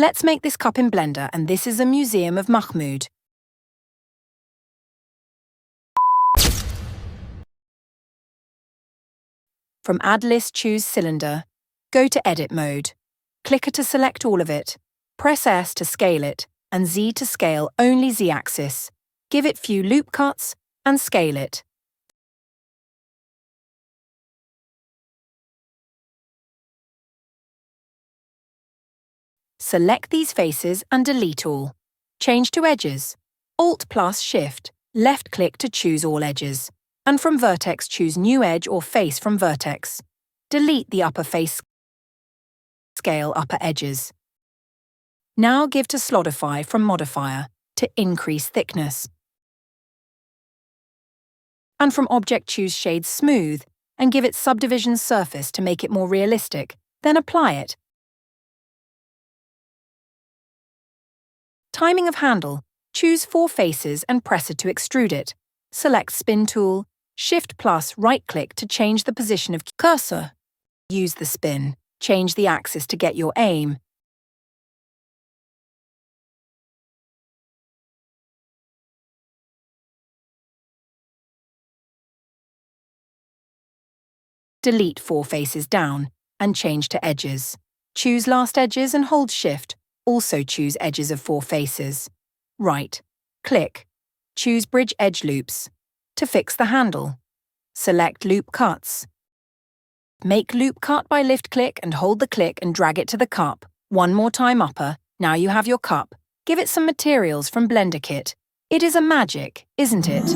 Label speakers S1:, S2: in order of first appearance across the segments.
S1: Let's make this cup in Blender, and this is a museum of Mahmoud. From Add List, choose Cylinder. Go to Edit mode. Click to select all of it. Press S to scale it, and Z to scale only Z-axis. Give it few loop cuts, and scale it. Select these faces and delete all. Change to Edges. Alt plus Shift. Left-click to choose all edges. And from Vertex, choose New Edge or Face from Vertex. Delete the upper face. Scale upper edges. Now give to Solidify from Modifier to increase thickness. And from Object, choose Shade Smooth and give it Subdivision Surface to make it more realistic. Then apply it. Timing of handle. Choose 4 faces and press it to extrude it. Select Spin tool. Shift plus right-click to change the position of cursor. Use the spin. Change the axis to get your aim. Delete 4 faces down and change to edges. Choose last edges and hold Shift. Also choose edges of 4 faces. Right. Click. Choose Bridge Edge Loops. To fix the handle, select Loop Cuts. Make loop cut by lift-click and hold the click and drag it to the cup. One more time upper. Now you have your cup. Give it some materials from Blender Kit. It is a magic, isn't it?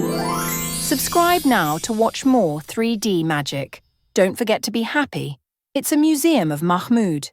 S1: Subscribe now to watch more 3D magic. Don't forget to be happy. It's a museum of Mahmoud.